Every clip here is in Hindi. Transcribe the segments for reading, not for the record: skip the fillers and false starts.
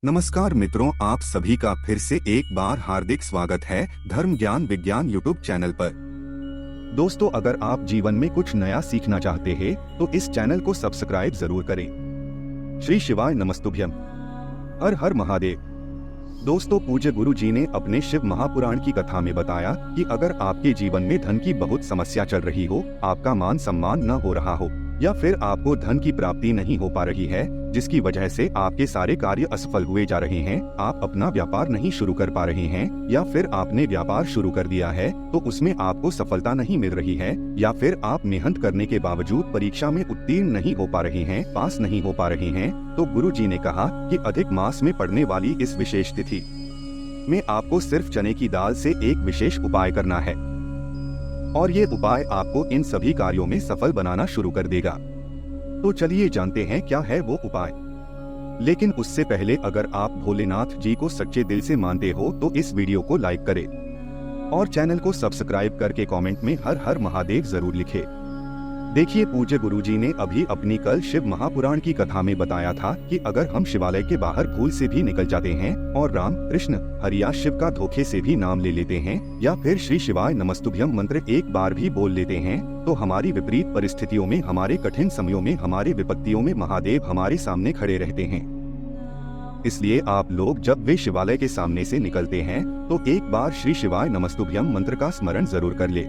नमस्कार मित्रों, आप सभी का फिर से एक बार हार्दिक स्वागत है धर्म ज्ञान विज्ञान यूट्यूब चैनल पर। दोस्तों, अगर आप जीवन में कुछ नया सीखना चाहते हैं तो इस चैनल को सब्सक्राइब जरूर करें। श्री शिवाय नमस्तुभ्यम। हर हर महादेव। दोस्तों, पूज्य गुरु जी ने अपने शिव महापुराण की कथा में बताया कि अगर आपके जीवन में धन की बहुत समस्या चल रही हो, आपका मान सम्मान न हो रहा हो, या फिर आपको धन की प्राप्ति नहीं हो पा रही है, जिसकी वजह से आपके सारे कार्य असफल हुए जा रहे हैं, आप अपना व्यापार नहीं शुरू कर पा रहे हैं, या फिर आपने व्यापार शुरू कर दिया है तो उसमें आपको सफलता नहीं मिल रही है, या फिर आप मेहनत करने के बावजूद परीक्षा में उत्तीर्ण नहीं हो पा रहे हैं, पास नहीं हो पा रहे हैं, तो गुरु जी ने कहा कि अधिक मास में पड़ने वाली इस विशेष तिथि में आपको सिर्फ चने की दाल से एक विशेष उपाय करना है, और ये उपाय आपको इन सभी कार्यों में सफल बनाना शुरू कर देगा। तो चलिए जानते हैं क्या है वो उपाय। लेकिन उससे पहले अगर आप भोलेनाथ जी को सच्चे दिल से मानते हो तो इस वीडियो को लाइक करें और चैनल को सब्सक्राइब करके कमेंट में हर हर महादेव जरूर लिखें। देखिए, पूज्य गुरु जी ने अभी अपनी कल शिव महापुराण की कथा में बताया था कि अगर हम शिवालय के बाहर भूल से भी निकल जाते हैं और राम कृष्ण हरि या शिव का धोखे से भी नाम ले लेते हैं, या फिर श्री शिवाय नमस्तुभ्यम मंत्र एक बार भी बोल लेते हैं, तो हमारी विपरीत परिस्थितियों में, हमारे कठिन समयों में, हमारी विपत्तियों में महादेव हमारे सामने खड़े रहते हैं। इसलिए आप लोग जब वे शिवालय के सामने से निकलते हैं तो एक बार श्री शिवाय नमस्तुभ्यम मंत्र का स्मरण जरूर कर ले।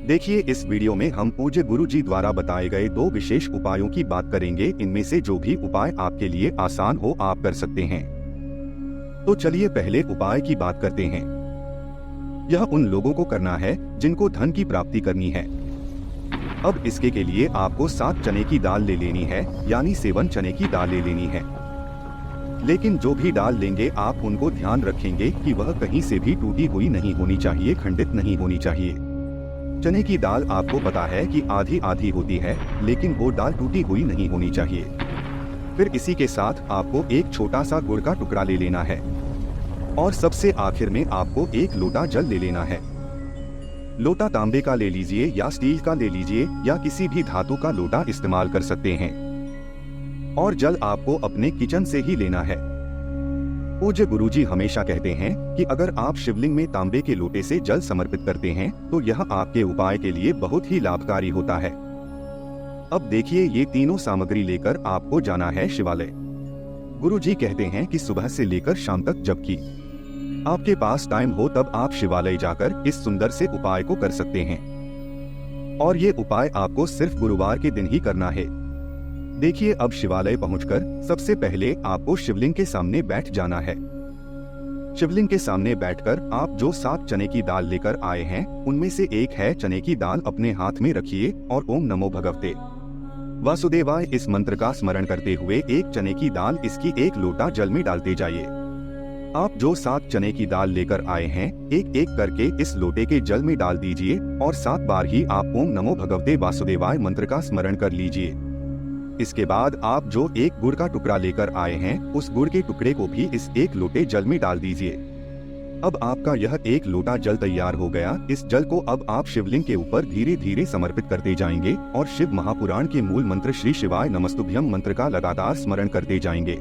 देखिए, इस वीडियो में हम पूज्य गुरु जी द्वारा बताए गए 2 विशेष उपायों की बात करेंगे। इनमें से जो भी उपाय आपके लिए आसान हो आप कर सकते हैं। तो चलिए पहले उपाय की बात करते हैं। यह उन लोगों को करना है जिनको धन की प्राप्ति करनी है। अब इसके के लिए आपको 7 चने की दाल ले लेनी है, यानी 7 चने की दाल ले लेनी है। लेकिन जो भी दाल लेंगे आप उनको ध्यान रखेंगे कि वह कहीं से भी टूटी हुई नहीं होनी चाहिए, खंडित नहीं होनी चाहिए। चने की दाल आपको पता है कि आधी आधी होती है, लेकिन वो दाल टूटी हुई नहीं होनी चाहिए। फिर इसी के साथ आपको एक छोटा सा गुड़ का टुकड़ा ले लेना है, और सबसे आखिर में आपको एक लोटा जल ले लेना है। लोटा तांबे का ले लीजिए या स्टील का ले लीजिए, या किसी भी धातु का लोटा इस्तेमाल कर सकते हैं। और जल आपको अपने किचन से ही लेना है। पूज्य गुरुजी हमेशा कहते हैं कि अगर आप शिवलिंग में तांबे के लोटे से जल समर्पित करते हैं तो यह आपके उपाय के लिए बहुत ही लाभकारी होता है। अब देखिए, ये तीनों सामग्री लेकर आपको जाना है शिवालय। गुरुजी कहते हैं कि सुबह से लेकर शाम तक, जबकि आपके पास टाइम हो तब आप शिवालय जाकर इस सुंदर से उपाय को कर सकते हैं। और ये उपाय आपको सिर्फ गुरुवार के दिन ही करना है। देखिए, अब शिवालय पहुंचकर सबसे पहले आपको शिवलिंग के सामने बैठ जाना है। शिवलिंग के सामने बैठकर आप जो 7 चने की दाल लेकर आए हैं उनमें से एक है चने की दाल अपने हाथ में रखिए और ओम नमो भगवते वासुदेवाय इस मंत्र का स्मरण करते हुए एक चने की दाल इसकी एक लोटा जल में डालते जाइए। आप जो 7 चने की दाल लेकर आए हैं एक एक करके इस लोटे के जल में डाल दीजिए और 7 बार ही आप ओम नमो भगवते वासुदेवाय मंत्र का स्मरण कर लीजिए। इसके बाद आप जो एक गुड़ का टुकड़ा लेकर आए हैं उस गुड़ के टुकड़े को भी इस एक लोटे जल में डाल दीजिए। अब आपका यह एक लोटा जल तैयार हो गया। इस जल को अब आप शिवलिंग के ऊपर धीरे धीरे समर्पित करते जाएंगे और शिव महापुराण के मूल मंत्र श्री शिवाय नमस्तुभ्यम मंत्र का लगातार स्मरण करते जाएंगे।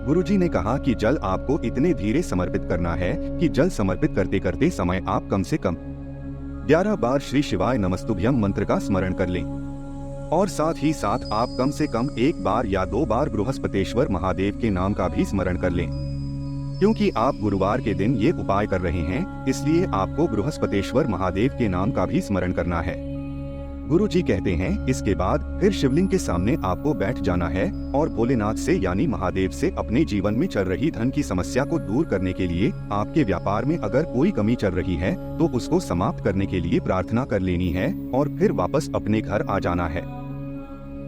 गुरुजी ने कहा कि जल आपको इतने धीरे समर्पित करना है कि जल समर्पित करते करते समय आप कम से कम 11 बार श्री शिवाय नमस्तुभ्यम मंत्र का स्मरण कर लें, और साथ ही साथ आप कम से कम 1 बार या 2 बार बृहस्पतेश्वर महादेव के नाम का भी स्मरण कर लें। क्योंकि आप गुरुवार के दिन ये उपाय कर रहे हैं, इसलिए आपको बृहस्पतेश्वर महादेव के नाम का भी स्मरण करना है। गुरुजी कहते हैं इसके बाद फिर शिवलिंग के सामने आपको बैठ जाना है और भोलेनाथ से यानी महादेव से अपने जीवन में चल रही धन की समस्या को दूर करने के लिए, आपके व्यापार में अगर कोई कमी चल रही है तो उसको समाप्त करने के लिए प्रार्थना कर लेनी है और फिर वापस अपने घर आ जाना है।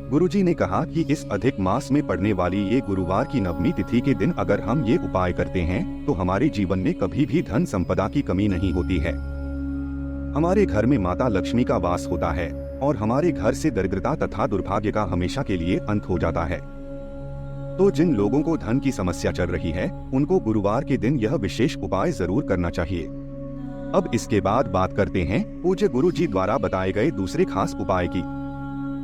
गुरुजी ने कहा कि इस अधिक मास में पड़ने वाली ये गुरुवार की नवमी तिथि के दिन अगर हम ये उपाय करते हैं तो हमारे जीवन में कभी भी धन संपदा की कमी नहीं होती है। हमारे घर में माता लक्ष्मी का वास होता है और हमारे घर से दरिद्रता तथा दुर्भाग्य का हमेशा के लिए अंत हो जाता है। तो जिन लोगों को धन की समस्या चल रही है उनको गुरुवार के दिन यह विशेष उपाय जरूर करना चाहिए। अब इसके बाद बात करते हैं पूज्य गुरु जी द्वारा बताए गए दूसरे खास उपाय की।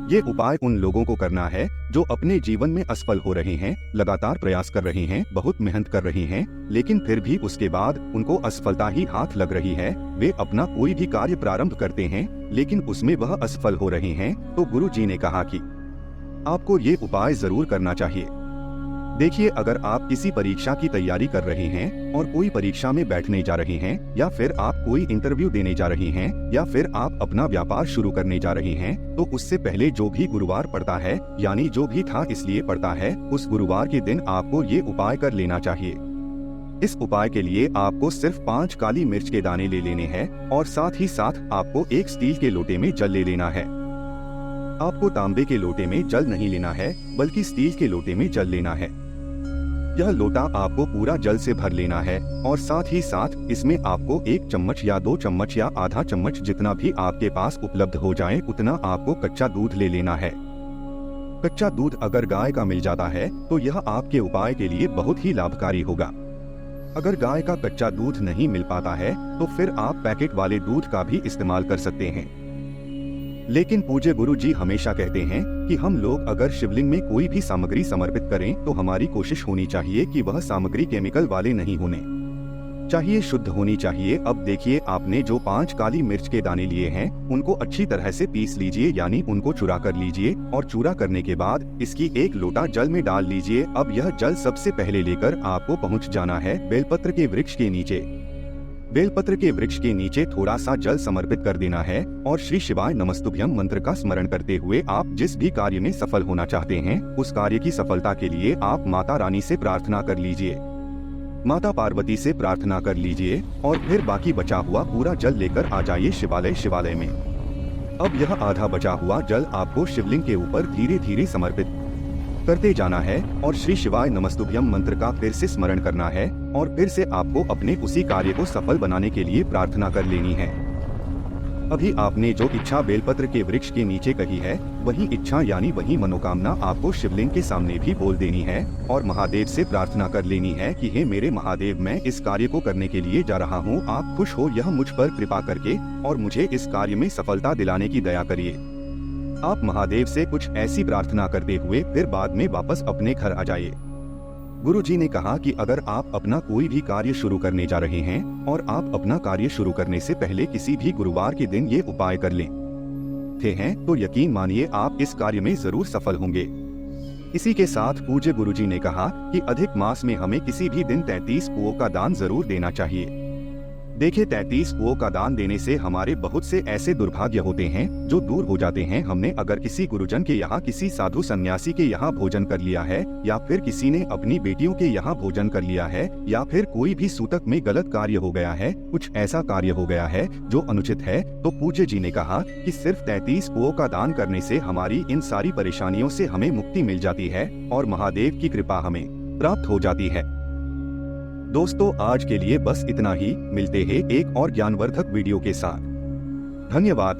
ये उपाय उन लोगों को करना है जो अपने जीवन में असफल हो रहे हैं, लगातार प्रयास कर रहे हैं, बहुत मेहनत कर रहे हैं, लेकिन फिर भी उसके बाद उनको असफलता ही हाथ लग रही है। वे अपना कोई भी कार्य प्रारंभ करते हैं लेकिन उसमें वह असफल हो रहे हैं, तो गुरु जी ने कहा कि आपको ये उपाय जरूर करना चाहिए। देखिए, अगर आप किसी परीक्षा की तैयारी कर रहे हैं और कोई परीक्षा में बैठने जा रहे हैं, या फिर आप कोई इंटरव्यू देने जा रहे हैं, या फिर आप अपना व्यापार शुरू करने जा रहे हैं, तो उससे पहले जो भी गुरुवार पड़ता है, यानी जो भी था इसलिए पड़ता है, उस गुरुवार के दिन आपको ये उपाय कर लेना चाहिए। इस उपाय के लिए आपको सिर्फ 5 काली मिर्च के दाने ले लेने हैं और साथ ही साथ आपको एक स्टील के लोटे में जल ले लेना है। आपको तांबे के लोटे में जल नहीं लेना है, बल्कि स्टील के लोटे में जल लेना है। यह लोटा आपको पूरा जल से भर लेना है और साथ ही साथ इसमें आपको 1 चम्मच या 2 चम्मच या आधा चम्मच, जितना भी आपके पास उपलब्ध हो जाए उतना आपको कच्चा दूध ले लेना है। कच्चा दूध अगर गाय का मिल जाता है तो यह आपके उपाय के लिए बहुत ही लाभकारी होगा। अगर गाय का कच्चा दूध नहीं मिल पाता है तो फिर आप पैकेट वाले दूध का भी इस्तेमाल कर सकते हैं। लेकिन पूज्य गुरु जी हमेशा कहते हैं कि हम लोग अगर शिवलिंग में कोई भी सामग्री समर्पित करें तो हमारी कोशिश होनी चाहिए कि वह सामग्री केमिकल वाले नहीं होने चाहिए, शुद्ध होनी चाहिए। अब देखिए, आपने जो 5 काली मिर्च के दाने लिए हैं उनको अच्छी तरह से पीस लीजिए, यानी उनको चूरा कर लीजिए, और चूरा करने के बाद इसकी 1 लोटा जल में डाल लीजिए। अब यह जल सबसे पहले लेकर आपको पहुँच जाना है बेलपत्र के वृक्ष के नीचे। बेलपत्र के वृक्ष के नीचे थोड़ा सा जल समर्पित कर देना है और श्री शिवाय नमस्तुभ्यम मंत्र का स्मरण करते हुए आप जिस भी कार्य में सफल होना चाहते हैं उस कार्य की सफलता के लिए आप माता रानी से प्रार्थना कर लीजिए, माता पार्वती से प्रार्थना कर लीजिए, और फिर बाकी बचा हुआ पूरा जल लेकर आ जाइए शिवालय में। अब यह आधा बचा हुआ जल आपको शिवलिंग के ऊपर धीरे धीरे समर्पित करते जाना है और श्री शिवाय नमस्तुभ्यम मंत्र का फिर से स्मरण करना है, और फिर से आपको अपने उसी कार्य को सफल बनाने के लिए प्रार्थना कर लेनी है। अभी आपने जो इच्छा बेलपत्र के वृक्ष के नीचे कही है, वही इच्छा यानी वही मनोकामना आपको शिवलिंग के सामने भी बोल देनी है और महादेव से प्रार्थना कर लेनी है कि हे मेरे महादेव, मैं इस कार्य को करने के लिए जा रहा हूँ, आप खुश हो यह मुझ पर कृपा करके और मुझे इस कार्य में सफलता दिलाने की दया करिए। आप महादेव से कुछ ऐसी प्रार्थना करते हुए फिर बाद में वापस अपने घर आ जाइए। गुरु जी ने कहा कि अगर आप अपना कोई भी कार्य शुरू करने जा रहे हैं और आप अपना कार्य शुरू करने से पहले किसी भी गुरुवार के दिन ये उपाय कर लेते हैं तो यकीन मानिए आप इस कार्य में जरूर सफल होंगे। इसी के साथ पूज्य गुरु जी ने कहा कि अधिक मास में हमें किसी भी दिन 33 कुओं का दान जरूर देना चाहिए। देखिए, 33 कुओं का दान देने से हमारे बहुत से ऐसे दुर्भाग्य होते हैं जो दूर हो जाते हैं। हमने अगर किसी गुरुजन के यहाँ, किसी साधु सन्यासी के यहाँ भोजन कर लिया है, या फिर किसी ने अपनी बेटियों के यहाँ भोजन कर लिया है, या फिर कोई भी सूतक में गलत कार्य हो गया है, कुछ ऐसा कार्य हो गया है जो अनुचित है, तो पूज्य जी ने कहा कि सिर्फ 33 कुओं का दान करने से हमारी इन सारी परेशानियों से हमें मुक्ति मिल जाती है और महादेव की कृपा हमें प्राप्त हो जाती है। दोस्तों, आज के लिए बस इतना ही। मिलते हैं एक और ज्ञानवर्धक वीडियो के साथ। धन्यवाद।